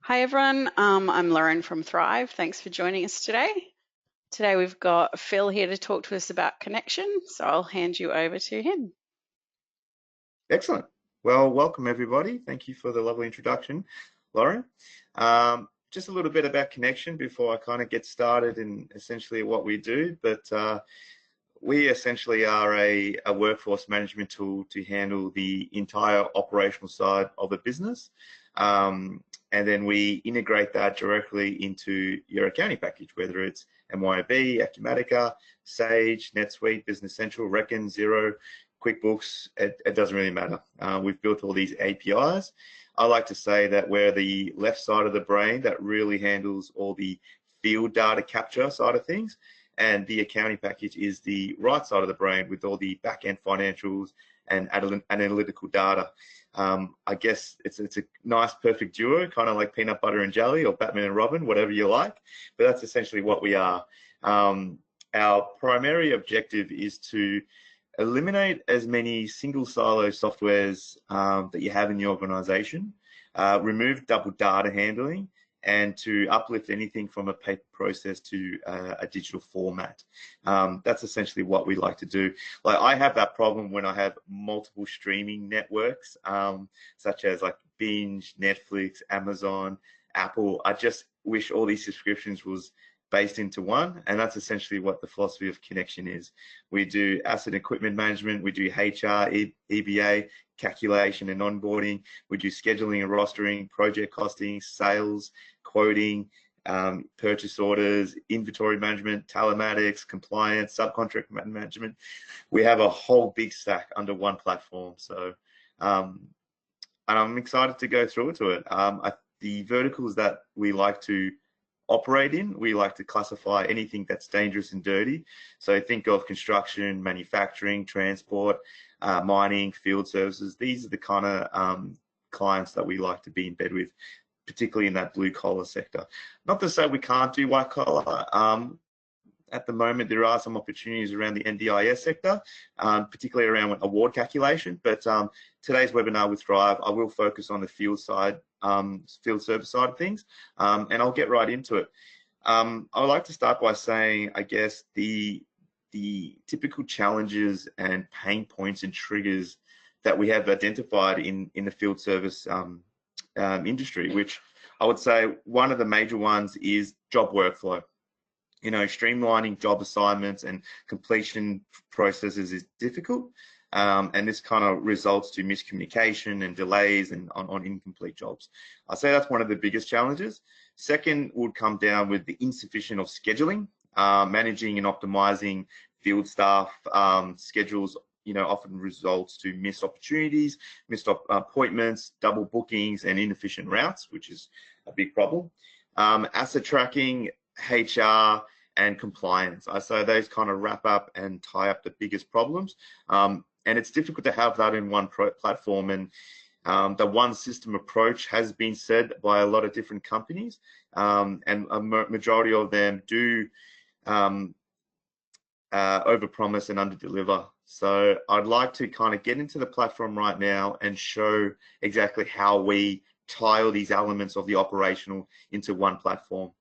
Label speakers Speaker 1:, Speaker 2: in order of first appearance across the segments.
Speaker 1: Hi everyone, I'm Lauren from Thrive. Thanks for joining us today. Today we've got Phil here to talk to us about Kynection, so I'll hand you over to him.
Speaker 2: Excellent. Well, welcome everybody. Thank you for the lovely introduction, Lauren. Just a little bit about Kynection before I kind of get started in essentially what we do. But we essentially are a workforce management tool to handle the entire operational side of a business. And then we integrate that directly into your accounting package, whether it's MYOB, Acumatica, Sage, NetSuite, Business Central, Reckon, Xero, QuickBooks. It doesn't really matter. We've built all these APIs. I like to say that we're the left side of the brain that really handles all the field data capture side of things, and the accounting package is the right side of the brain with all the back-end financials and analytical data. I guess it's a nice perfect duo, kind of like peanut butter and jelly or Batman and Robin, whatever you like, but that's essentially what we are. Our primary objective is to eliminate as many single silo softwares that you have in your organization, remove double data handling, and to uplift anything from a paper process to a digital format. That's essentially what we like to do. Like, I have that problem when I have multiple streaming networks, such as like Binge, Netflix, Amazon, Apple. I just wish all these subscriptions was based into one, and that's essentially what the philosophy of Kynection is. We do asset equipment management, we do HR, EBA, calculation and onboarding, we do scheduling and rostering, project costing, sales, quoting, purchase orders, inventory management, telematics, compliance, subcontract management. We have a whole big stack under one platform. So, and I'm excited to go through it. The verticals that we like to operate in, we like to classify anything that's dangerous and dirty. So think of construction, manufacturing, transport, mining, field services. These are the kind of clients that we like to be in bed with, particularly in that blue collar sector. Not to say we can't do white collar. At the moment, there are some opportunities around the NDIS sector, particularly around award calculation. But today's webinar with Thrive, I will focus on the field side, field service side of things, and I'll get right into it. I would like to start by saying, I guess, the typical challenges and pain points and triggers that we have identified in the field service industry, which I would say one of the major ones is job workflow. You know, streamlining job assignments and completion processes is difficult, and this kind of results to miscommunication and delays and on incomplete jobs. I'd say that's one of the biggest challenges. Second would come down with the insufficient of scheduling, managing and optimizing field staff schedules. You know, often results to missed opportunities, missed appointments, double bookings, and inefficient routes, which is a big problem. Asset tracking, HR, and compliance. So those kind of wrap up and tie up the biggest problems. And it's difficult to have that in one platform. And the one system approach has been said by a lot of different companies, and a majority of them do overpromise and underdeliver. So I'd like to kind of get into the platform right now and show exactly how we tie all these elements of the operational into one platform.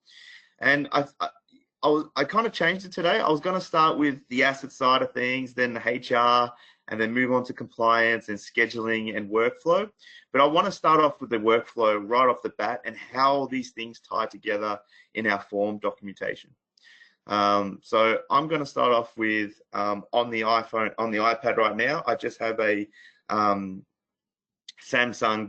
Speaker 2: And I kind of changed it today. I was going to start with the asset side of things, then the HR, and then move on to compliance and scheduling and workflow. But I want to start off with the workflow right off the bat and how these things tie together in our form documentation. So I'm going to start off with on the iPad right now. I just have a Samsung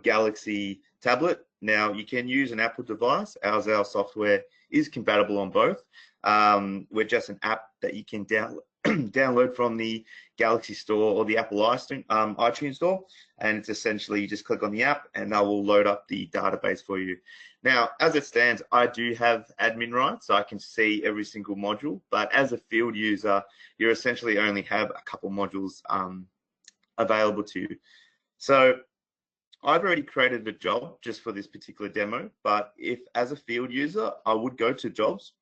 Speaker 2: Galaxy tablet. Now you can use an Apple device. Our software is compatible on both. We're just an app that you can download from the Galaxy Store or the Apple iTunes Store, and it's essentially you just click on the app and that will load up the database for you. Now, as it stands, I do have admin rights, so I can see every single module, but as a field user, you essentially only have a couple modules available to you. So I've already created a job just for this particular demo, but if as a field user, I would go to jobs,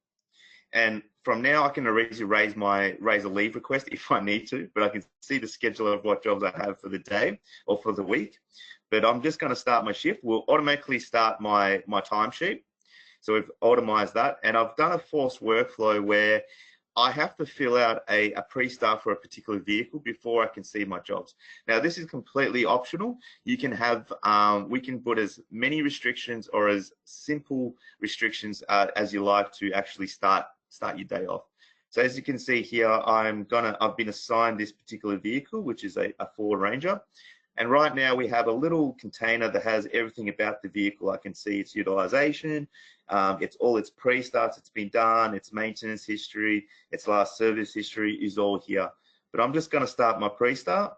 Speaker 2: And from now, I can easily raise a leave request if I need to, but I can see the schedule of what jobs I have for the day or for the week. But I'm just going to start my shift. We'll automatically start my timesheet. So we've automated that, and I've done a forced workflow where I have to fill out a pre-start for a particular vehicle before I can see my jobs. Now, this is completely optional. You can have, we can put as many restrictions or as simple restrictions as you like to actually start your day off. So as you can see here, I've been assigned this particular vehicle, which is a Ford Ranger. And right now we have a little container that has everything about the vehicle. I can see its utilization, it's all its pre-starts, it's been done, its maintenance history, its last service history is all here. But I'm just going to start my pre-start.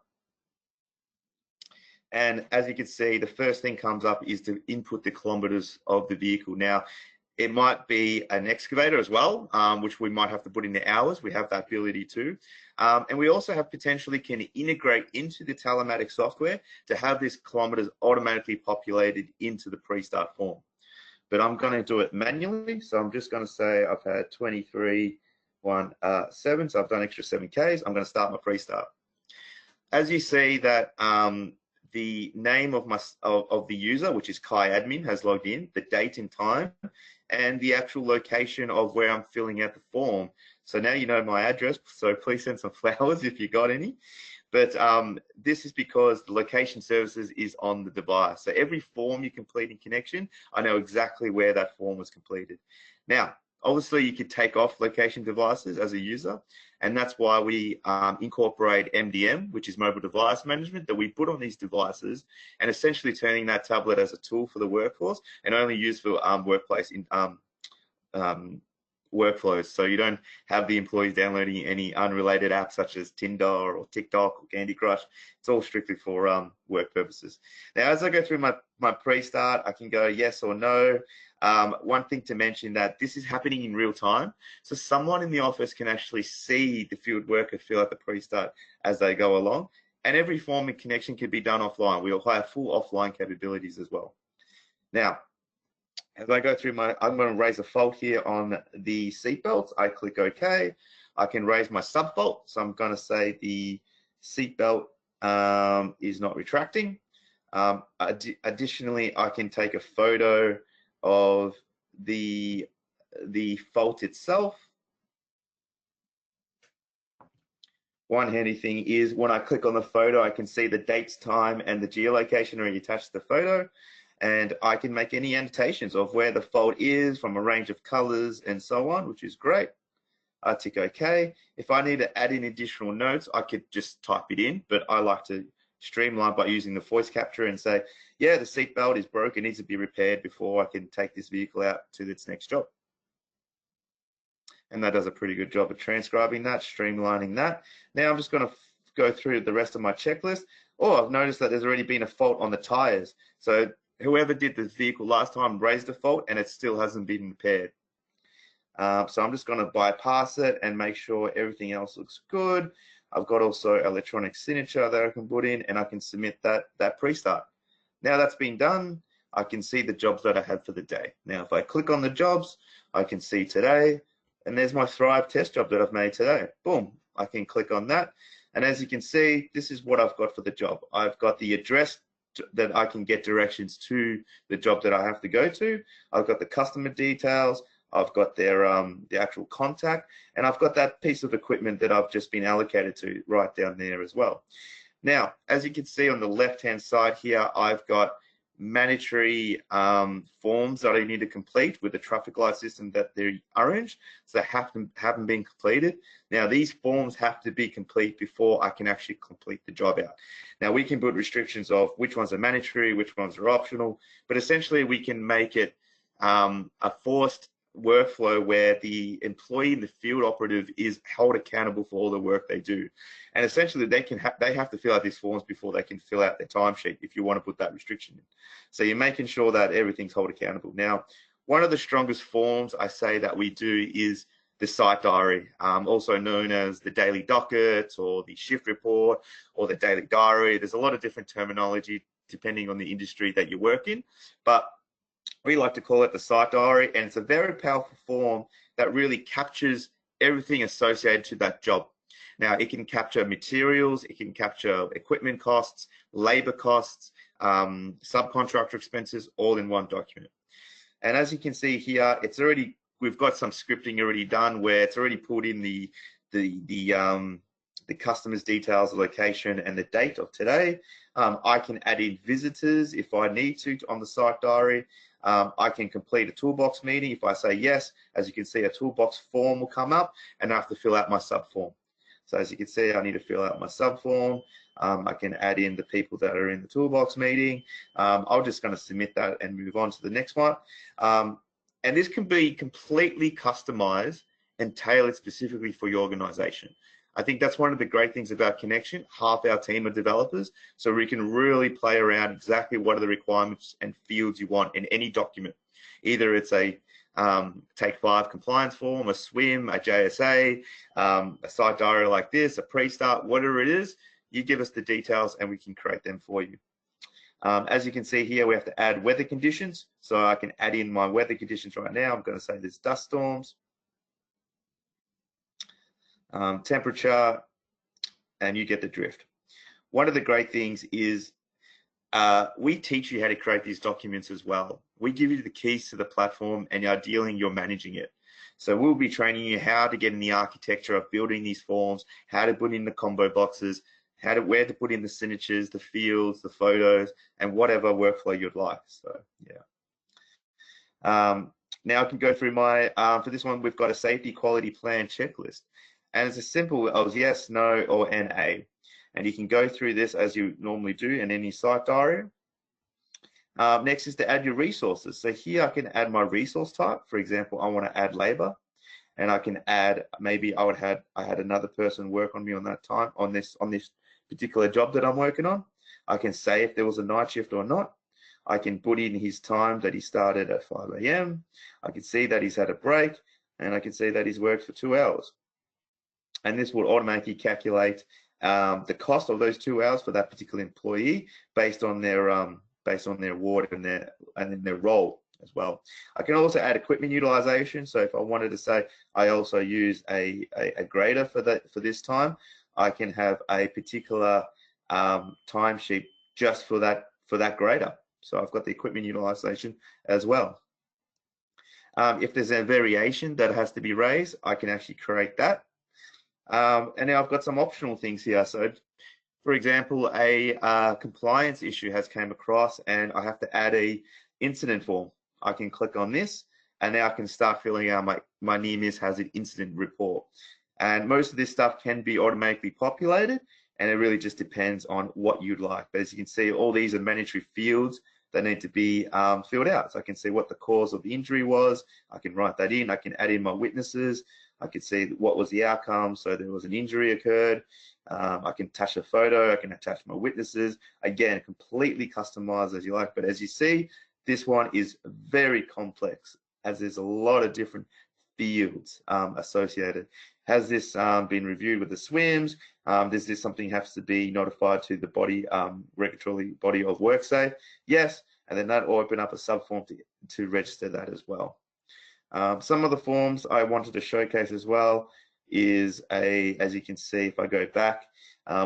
Speaker 2: And as you can see, the first thing comes up is to input the kilometers of the vehicle. Now, it might be an excavator as well, which we might have to put in the hours. We have that ability too. And we also have potentially can integrate into the telematics software to have this kilometers automatically populated into the pre-start form. But I'm going to do it manually. So I'm just going to say I've had 23.17, so I've done extra 7Ks. I'm going to start my pre-start. As you see that the name of the user, which is Kyadmin, has logged in, the date and time, and the actual location of where I'm filling out the form. So now you know my address, so please send some flowers if you got any. But this is because the location services is on the device. So every form you complete in Kynection, I know exactly where that form was completed. Now, obviously you could take off location devices as a user, and that's why we incorporate MDM, which is mobile device management, that we put on these devices, and essentially turning that tablet as a tool for the workforce and only used for workplace workflows. So you don't have the employees downloading any unrelated apps such as Tinder or TikTok or Candy Crush. It's all strictly for work purposes. Now, as I go through my pre-start, I can go yes or no. One thing to mention that this is happening in real time. So someone in the office can actually see the field worker fill out the pre-start as they go along. And every form and Kynection can be done offline. We'll have full offline capabilities as well. Now, as I go through I'm going to raise a fault here on the seatbelts. I click OK. I can raise my sub fault. So I'm going to say the seatbelt is not retracting. Additionally, I can take a photo of the fault itself. One handy thing is when I click on the photo, I can see the dates, time, and the geolocation already attached to the photo. And I can make any annotations of where the fault is from a range of colors and so on, which is great. I tick OK. If I need to add in additional notes, I could just type it in, but I like to streamline by using the voice capture and say, yeah, the seatbelt is broken, needs to be repaired before I can take this vehicle out to its next job. And that does a pretty good job of transcribing that, streamlining that. Now I'm just going to go through the rest of my checklist. Oh, I've noticed that there's already been a fault on the tires. So whoever did this vehicle last time raised a fault and it still hasn't been repaired. So I'm just going to bypass it and make sure everything else looks good. I've got also electronic signature that I can put in, and I can submit that pre-start. Now that's been done, I can see the jobs that I have for the day. Now if I click on the jobs, I can see today, and there's my Thrive test job that I've made today. Boom, I can click on that. And as you can see, this is what I've got for the job. I've got the address that I can get directions to the job that I have to go to. I've got the customer details. I've got their the actual contact, and I've got that piece of equipment that I've just been allocated to right down there as well. Now, as you can see on the left-hand side here, I've got mandatory forms that I need to complete with the traffic light system that they're orange, so they haven't been completed. Now, these forms have to be complete before I can actually complete the job out. Now, we can put restrictions of which ones are mandatory, which ones are optional, but essentially we can make it a forced workflow where the employee, the field operative, is held accountable for all the work they do. And essentially they have to fill out these forms before they can fill out their timesheet if you want to put that restriction in. So you're making sure that everything's held accountable. Now, one of the strongest forms I say that we do is the site diary, also known as the daily docket or the shift report or the daily diary. There's a lot of different terminology depending on the industry that you work in, but we like to call it the site diary, and it's a very powerful form that really captures everything associated to that job. Now, it can capture materials, it can capture equipment costs, labor costs, subcontractor expenses, all in one document. And as you can see here, we've got some scripting already done where it's already pulled in the customer's details, the location, and the date of today. I can add in visitors if I need to on the site diary. I can complete a toolbox meeting if I say yes. As you can see, a toolbox form will come up, and I have to fill out my sub form. So as you can see, I need to fill out my sub form. I can add in the people that are in the toolbox meeting. I'm just going to submit that and move on to the next one. And this can be completely customized and tailored specifically for your organization. I think that's one of the great things about Kynection. Half our team are developers, so we can really play around exactly what are the requirements and fields you want in any document. Either it's a Take 5 compliance form, a SWIM, a JSA, a site diary like this, a pre-start, whatever it is, you give us the details and we can create them for you. As you can see here, we have to add weather conditions. So I can add in my weather conditions right now. I'm going to say there's dust storms, temperature, and you get the drift. One of the great things is we teach you how to create these documents as well. We give you the keys to the platform, and ideally you're managing it. So we'll be training you how to get in the architecture of building these forms, how to put in the combo boxes, where to put in the signatures, the fields, the photos, and whatever workflow you'd like. So yeah. Now I can go through my, for this one, we've got a safety quality plan checklist. And it's as simple as yes, no, or NA. And you can go through this as you normally do in any site diary. Next is to add your resources. So here I can add my resource type. For example, I want to add labor, and I can add, maybe I had another person work on me on that time, on this particular job that I'm working on. I can say if there was a night shift or not. I can put in his time that he started at 5 a.m. I can see that he's had a break, and I can see that he's worked for 2 hours. And this will automatically calculate the cost of those 2 hours for that particular employee based on their award and their role as well. I can also add equipment utilization. So if I wanted to say I also use a grader for this time, I can have a particular timesheet just for that grader. So I've got the equipment utilization as well. If there's a variation that has to be raised, I can actually create that. And now I've got some optional things here. So for example, a compliance issue has came across and I have to add a incident form. I can click on this and now I can start filling out my near-miss hazard incident report. And most of this stuff can be automatically populated, and it really just depends on what you'd like. But as you can see, all these are mandatory fields that need to be filled out. So I can see what the cause of the injury was. I can write that in. I can add in my witnesses. I can see what was the outcome. So there was an injury occurred. I can attach a photo. I can attach my witnesses. Again, completely customized as you like. But as you see, this one is very complex, as there's a lot of different fields associated. Has this been reviewed with the SWIMs? Does this something has to be notified to the body, regulatory body of WorkSafe? Yes, and then that will open up a subform to register that as well. Some of the forms I wanted to showcase as well is as you can see, if I go back,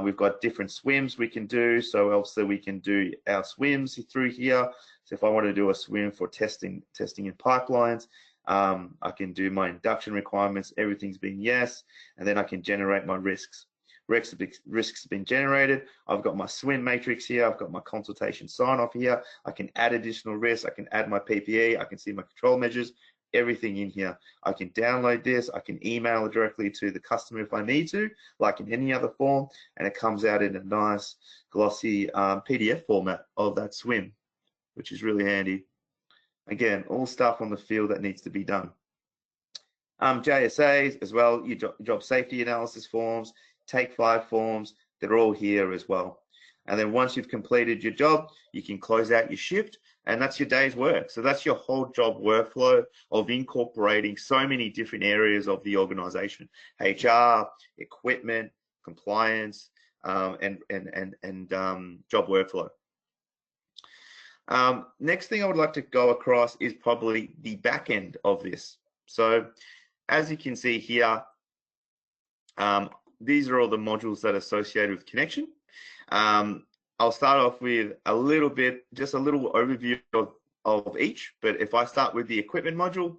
Speaker 2: we've got different SWIMs we can do. So also we can do our SWIMs through here. So if I want to do a SWIM for testing in pipelines, I can do my induction requirements, everything's been yes, and then I can generate my risks. Risks have been generated. I've got my SWIM matrix here. I've got my consultation sign-off here. I can add additional risks. I can add my PPE. I can see my control measures, everything in here. I can download this. I can email it directly to the customer if I need to, like in any other form, and it comes out in a nice glossy PDF format of that SWIM, which is really handy. Again, all stuff on the field that needs to be done. JSAs as well, your job safety analysis forms, Take 5 forms, they're all here as well. And then once you've completed your job, you can close out your shift, and that's your day's work. So that's your whole job workflow of incorporating so many different areas of the organization: HR, equipment, compliance, and job workflow. Next thing I would like to go across is probably the back end of this. So as you can see here, these are all the modules that are associated with Kynection. I'll start off with a little bit, just a little overview of each. But if I start with the equipment module,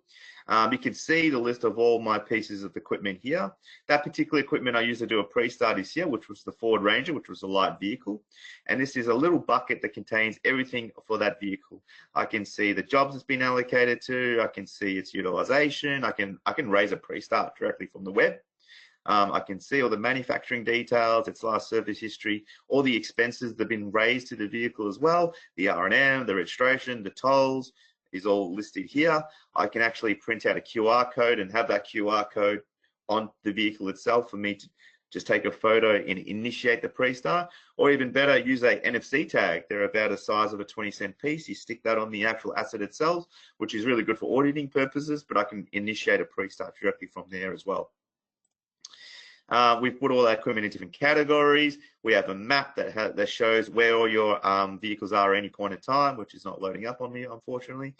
Speaker 2: you can see the list of all my pieces of equipment here. That particular equipment I used to do a pre-start is here, which was the Ford Ranger, which was a light vehicle. And this is a little bucket that contains everything for that vehicle. I can see the jobs it's been allocated to. I can see its utilization. I can raise a pre-start directly from the web. I can see all the manufacturing details, its last service history, all the expenses that have been raised to the vehicle as well, the R&M, the registration, the tolls is all listed here. I can actually print out a QR code and have that QR code on the vehicle itself for me to just take a photo and initiate the pre-start, or even better, use a NFC tag. They're about the size of a 20-cent piece. You stick that on the actual asset itself, which is really good for auditing purposes, but I can initiate a pre-start directly from there as well. We've put all our equipment in different categories. We have a map that shows where all your vehicles are at any point in time, which is not loading up on me, unfortunately.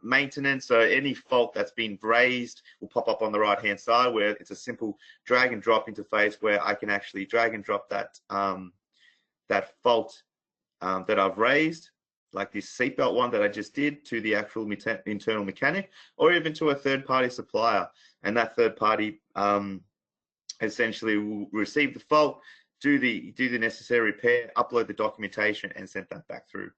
Speaker 2: Maintenance, so any fault that's been raised will pop up on the right-hand side, where it's a simple drag and drop interface where I can actually drag and drop that, that fault that I've raised, like this seatbelt one that I just did, to the actual internal mechanic, or even to a third-party supplier. And that third party essentially will receive the fault, do the necessary repair, upload the documentation, and send that back through.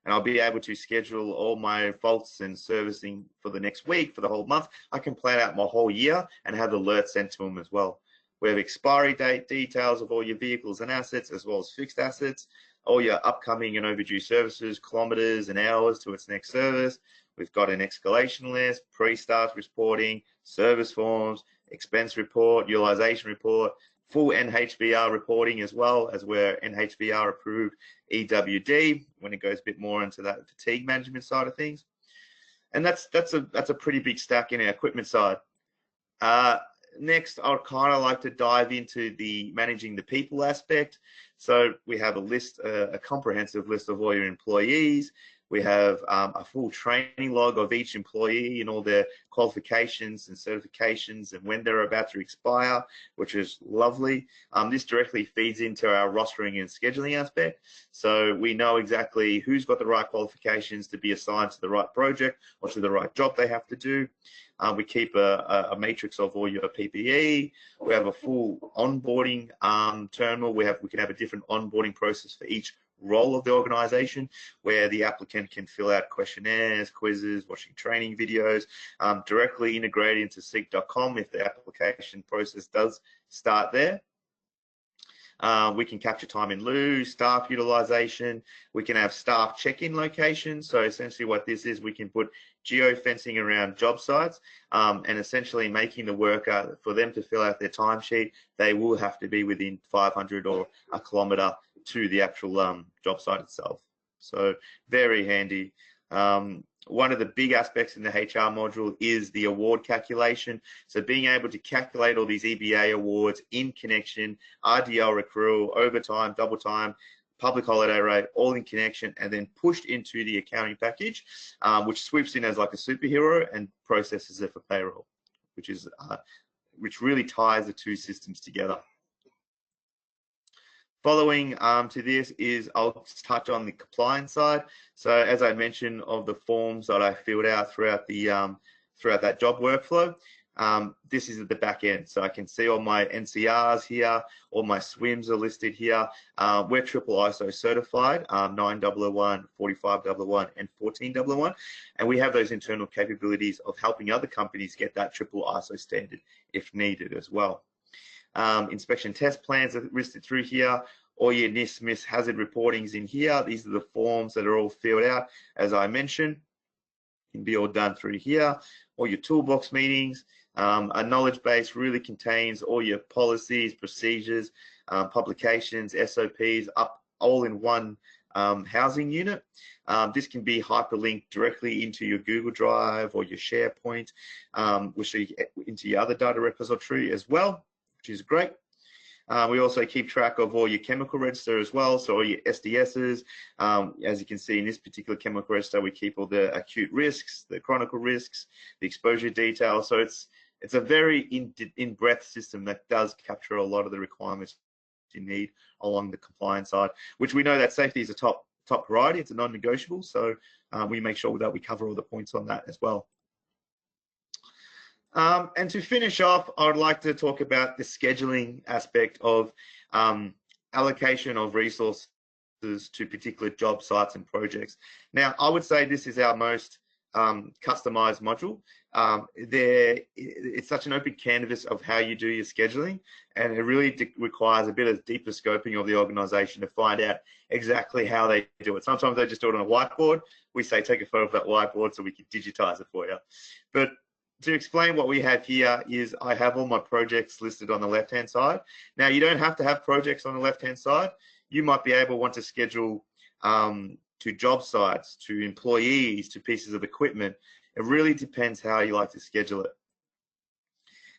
Speaker 2: And I'll be able to schedule all my faults and servicing for the next week, for the whole month. I can plan out my whole year and have alerts sent to them as well. We have expiry date details of all your vehicles and assets, as well as fixed assets, all your upcoming and overdue services, kilometers and hours to its next service. We've got an escalation list, pre-start reporting, service forms, expense report, utilization report, full NHBR reporting, as well as we're NHBR approved EWD when it goes a bit more into that fatigue management side of things. And that's a pretty big stack in our equipment side. Next, I'd kind of like to dive into the managing the people aspect. So we have a list, a comprehensive list of all your employees. We have a full training log of each employee and all their qualifications and certifications and when they're about to expire, which is lovely. This directly feeds into our rostering and scheduling aspect. So we know exactly who's got the right qualifications to be assigned to the right project or to the right job they have to do. We keep a matrix of all your PPE. We have a full onboarding terminal. We can have a different onboarding process for each role of the organization, where the applicant can fill out questionnaires, quizzes, watching training videos, directly integrated into seek.com if the application process does start there. We can capture time in lieu, staff utilization. We can have staff check-in locations. So essentially what this is, we can put geo-fencing around job sites and essentially making the worker, for them to fill out their timesheet, they will have to be within 500 or a kilometre to the actual job site itself. So very handy. One of the big aspects in the HR module is the award calculation. So being able to calculate all these EBA awards in Kynection, RDL accrual, overtime, double time, public holiday rate, all in Kynection, and then pushed into the accounting package, which swoops in as like a superhero and processes it for payroll, which really ties the two systems together. Following to this is, I'll touch on the compliance side. So as I mentioned, of the forms that I filled out throughout that job workflow, this is at the back end. So I can see all my NCRs here, all my SWIMs are listed here. We're triple ISO certified, 9001, 45001, and 14001. And we have those internal capabilities of helping other companies get that triple ISO standard if needed as well. Inspection test plans are listed through here. All your NIST, MIS hazard reportings in here. These are the forms that are all filled out, as I mentioned. Can be all done through here. All your toolbox meetings. A knowledge base really contains all your policies, procedures, publications, SOPs, up all in one housing unit. This can be hyperlinked directly into your Google Drive or your SharePoint, which into your other data repository as well, which is great. We also keep track of all your chemical register as well, so all your SDSs. As you can see in this particular chemical register, we keep all the acute risks, the chronic risks, the exposure details. So it's a very in-breadth system that does capture a lot of the requirements you need along the compliance side, which we know that safety is a top priority. It's a non-negotiable, so we make sure that we cover all the points on that as well. And to finish off, I would like to talk about the scheduling aspect of allocation of resources to particular job sites and projects. Now, I would say this is our most customized module. It's such an open canvas of how you do your scheduling, and it really requires a bit of deeper scoping of the organization to find out exactly how they do it. Sometimes they just do it on a whiteboard. We say take a photo of that whiteboard so we can digitize it for you. But to explain what we have here is I have all my projects listed on the left-hand side. Now, you don't have to have projects on the left-hand side. You might be able to want to schedule to job sites, to employees, to pieces of equipment. It really depends how you like to schedule it.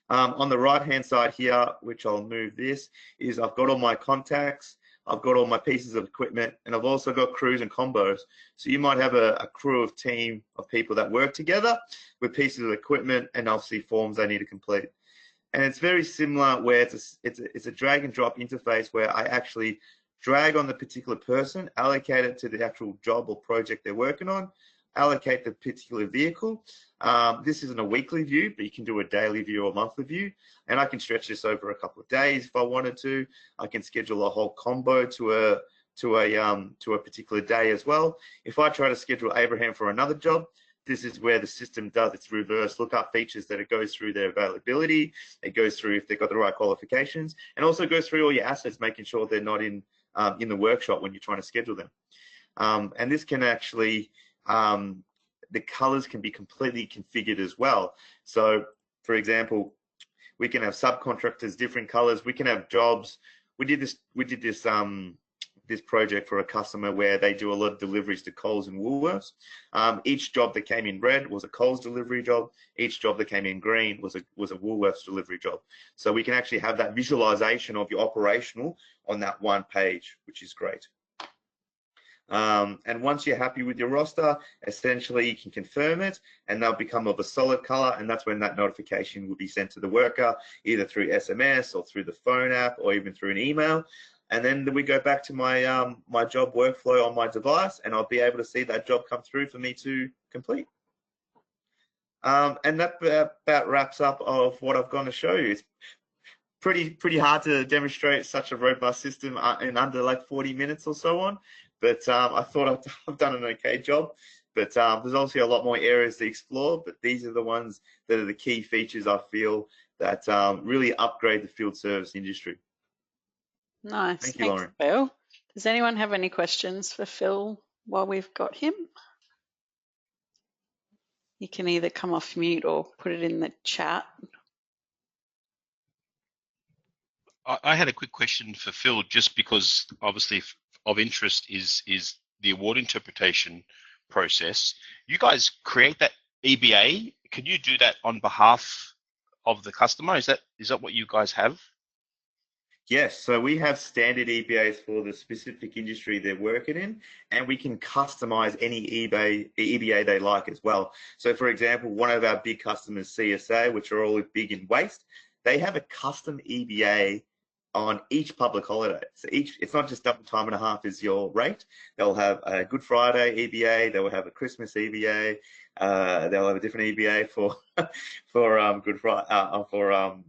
Speaker 2: On the right-hand side here, which I'll move this, is I've got all my contacts, I've got all my pieces of equipment, and I've also got crews and combos. So you might have a crew of team of people that work together with pieces of equipment and obviously forms they need to complete. And it's very similar where it's a drag and drop interface where I actually drag on the particular person, allocate it to the actual job or project they're working on, allocate the particular vehicle. This isn't a weekly view, but you can do a daily view or monthly view. And I can stretch this over a couple of days if I wanted to. I can schedule a whole combo to a particular day as well. If I try to schedule Abraham for another job, this is where the system does its reverse lookup features, that it goes through their availability, it goes through if they've got the right qualifications, and also goes through all your assets, making sure they're not in the workshop when you're trying to schedule them. And this can actually, the colors can be completely configured as well. So, for example, we can have subcontractors, different colors. We can have jobs. We did this project for a customer where they do a lot of deliveries to Coles and Woolworths. Each job that came in red was a Coles delivery job. Each job that came in green was a Woolworths delivery job. So we can actually have that visualization of your operational on that one page, which is great. And once you're happy with your roster, essentially you can confirm it and they'll become of a solid color, and that's when that notification will be sent to the worker, either through SMS or through the phone app or even through an email. And then we go back to my my job workflow on my device, and I'll be able to see that job come through for me to complete. And that about wraps up of what I've gone to show you. It's pretty hard to demonstrate such a robust system in under like 40 minutes or so on, but I thought I've done an okay job. But there's obviously a lot more areas to explore, but these are the ones that are the key features I feel that really upgrade the field service industry.
Speaker 1: Nice.
Speaker 2: Thank you,
Speaker 1: Thanks,
Speaker 2: Lauren.
Speaker 1: Phil. Does anyone have any questions for Phil while we've got him? You can either come off mute or put it in the chat.
Speaker 3: I had a quick question for Phil, just because obviously of interest is the award interpretation process. You guys create that EBA. Can you do that on behalf of the customer? Is that what you guys have?
Speaker 2: Yes, so we have standard EBAs for the specific industry they're working in, and we can customize any EBA they like as well. So for example, one of our big customers, CSA, which are all big in waste, they have a custom EBA on each public holiday. So it's not just double time and a half is your rate. They'll have a Good Friday EBA, they will have a Christmas EBA, they'll have a different EBA for Good Friday, for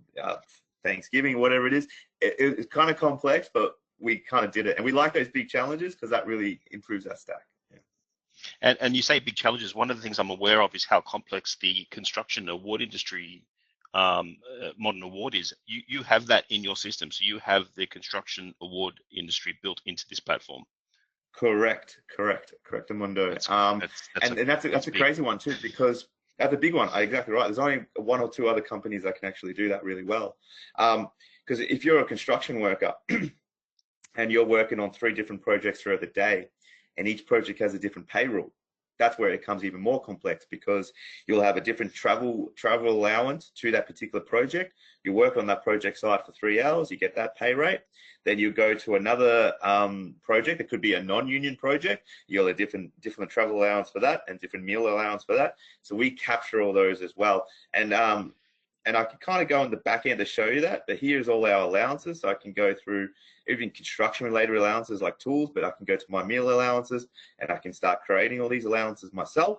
Speaker 2: Thanksgiving, whatever it is. It's kind of complex, but we kind of did it, and we like those big challenges because that really improves our stack. Yeah.
Speaker 3: And you say big challenges. One of the things I'm aware of is how complex the construction award industry modern award is. You have that in your system, so you have the construction award industry built into this platform.
Speaker 2: Correct, Mundo. That's a crazy one too, because that's a big one. Exactly right. There's only one or two other companies that can actually do that really well. Because if you're a construction worker and you're working on 3 different projects throughout the day, and each project has a different payroll, that's where it becomes even more complex, because you'll have a different travel allowance to that particular project. You work on that project site for 3 hours, you get that pay rate. Then you go to another project. It could be a non-union project. You'll have a different travel allowance for that and different meal allowance for that. So we capture all those as well. And And I can kind of go on the back end to show you that, but here's all our allowances. So I can go through even construction related allowances like tools, but I can go to my meal allowances and I can start creating all these allowances myself.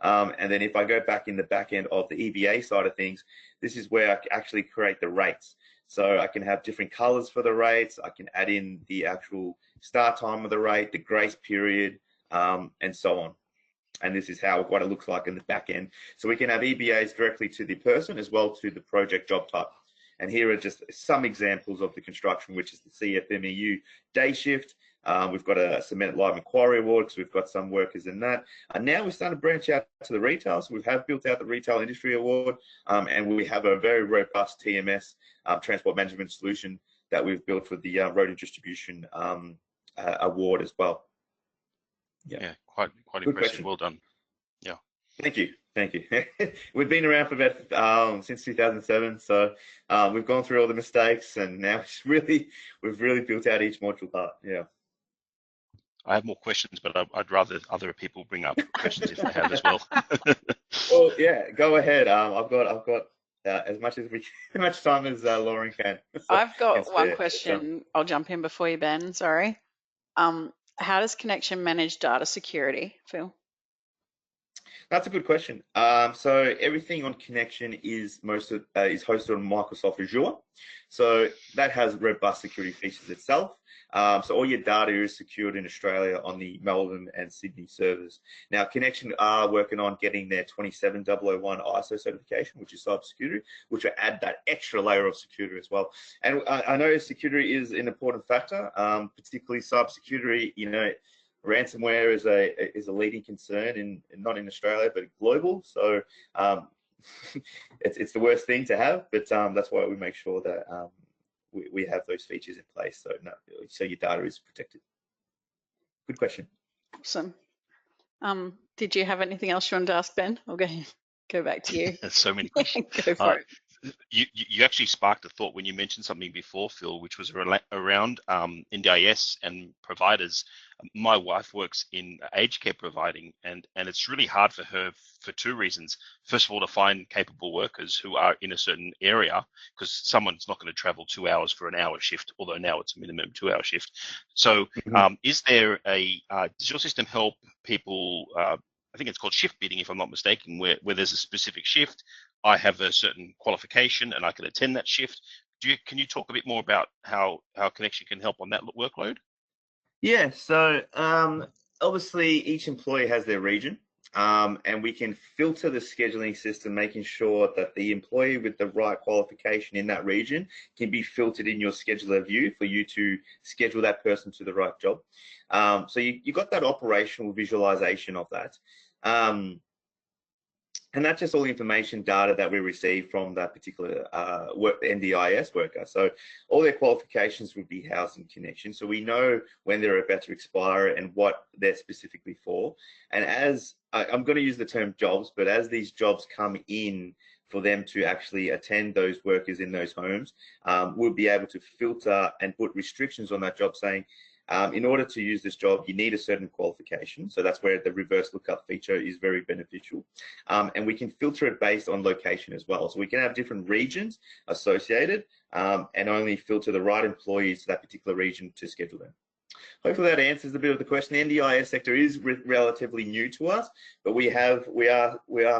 Speaker 2: And then if I go back in the back end of the EBA side of things, this is where I actually create the rates. So I can have different colors for the rates. I can add in the actual start time of the rate, the grace period, and so on. And this is what it looks like in the back end. So we can have EBAs directly to the person as well to the project job type. And here are just some examples of the construction, which is the CFMEU day shift. We've got a cement live and quarry award because we've got some workers in that. And now we're starting to branch out to the retail. So we have built out the retail industry award, and we have a very robust TMS transport management solution that we've built for the road and distribution award as well.
Speaker 3: Yeah, quite
Speaker 2: Good
Speaker 3: impressive.
Speaker 2: question.
Speaker 3: Well done. Yeah.
Speaker 2: Thank you. We've been around for about since 2007, so we've gone through all the mistakes, and now we've really built out each module part. Yeah.
Speaker 3: I have more questions, but I'd rather other people bring up questions if they have as well.
Speaker 2: Well, yeah, go ahead. I've got as much time as Lauren can.
Speaker 1: I've got one question. I'll jump in before you, Ben. Sorry. How does Kynection manage data security, Phil?
Speaker 2: That's a good question. So everything on Kynection is hosted on Microsoft Azure. So that has robust security features itself. So all your data is secured in Australia on the Melbourne and Sydney servers. Now, Kynection are working on getting their 27001 ISO certification, which is cybersecurity, which will add that extra layer of security as well. And I know security is an important factor, particularly cybersecurity. You know, ransomware is a leading concern not in Australia but global. So it's the worst thing to have, but that's why we make sure that we have those features in place so your data is protected. Good question.
Speaker 1: Awesome. Did you have anything else you wanted to ask, Ben? I'll go back to you.
Speaker 3: There's so many questions.
Speaker 1: Go for it.
Speaker 3: You actually sparked a thought when you mentioned something before, Phil, which was around NDIS and providers. My wife works in aged care providing, and it's really hard for her for two reasons. First of all, to find capable workers who are in a certain area, because someone's not going to travel 2 hours for an hour shift, although now it's a minimum 2 hour shift. So is there does your system help people, I think it's called shift bidding, if I'm not mistaken, where there's a specific shift, I have a certain qualification and I can attend that shift. Can you talk a bit more about how Kynection can help on that workload?
Speaker 2: Yeah, so obviously each employee has their region, and we can filter the scheduling system, making sure that the employee with the right qualification in that region can be filtered in your scheduler view for you to schedule that person to the right job. So you got that operational visualization of that. And that's just all the information data that we receive from that particular NDIS worker. So all their qualifications would be housed in Kynection. So we know when they're about to expire and what they're specifically for. And as I'm going to use the term jobs, but as these jobs come in for them to actually attend those workers in those homes, we'll be able to filter and put restrictions on that job saying, in order to use this job, you need a certain qualification. So that's where the reverse lookup feature is very beneficial. And we can filter it based on location as well. So we can have different regions associated and only filter the right employees to that particular region to schedule them. Hopefully that answers a bit of the question. The NDIS sector is relatively new to us, but we are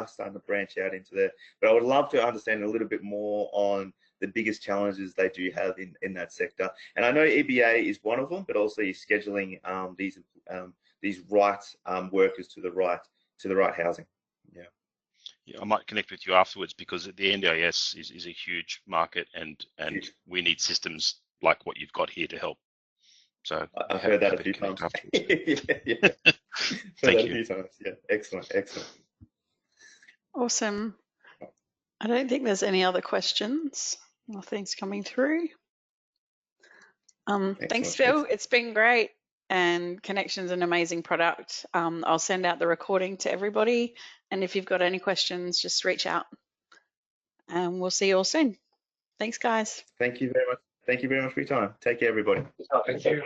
Speaker 2: starting to branch out into there. But I would love to understand a little bit more on the biggest challenges they do have in that sector. And I know EBA is one of them, but also you're scheduling these right workers to the right housing.
Speaker 3: Yeah, I might connect with you afterwards because the NDIS is a huge market, and we need systems like what you've got here to help. So
Speaker 2: I've heard that a few times. Yeah.
Speaker 3: Thank you.
Speaker 2: A few times. Yeah, excellent.
Speaker 1: Awesome. I don't think there's any other questions. Nothing's coming through. Thanks, Phil.
Speaker 2: Excellent.
Speaker 1: It's been great. And Kynnection's an amazing product. I'll send out the recording to everybody. And if you've got any questions, just reach out. And we'll see you all soon. Thanks, guys.
Speaker 2: Thank you very much. Thank you very much for your time. Take care, everybody.
Speaker 4: Thank you.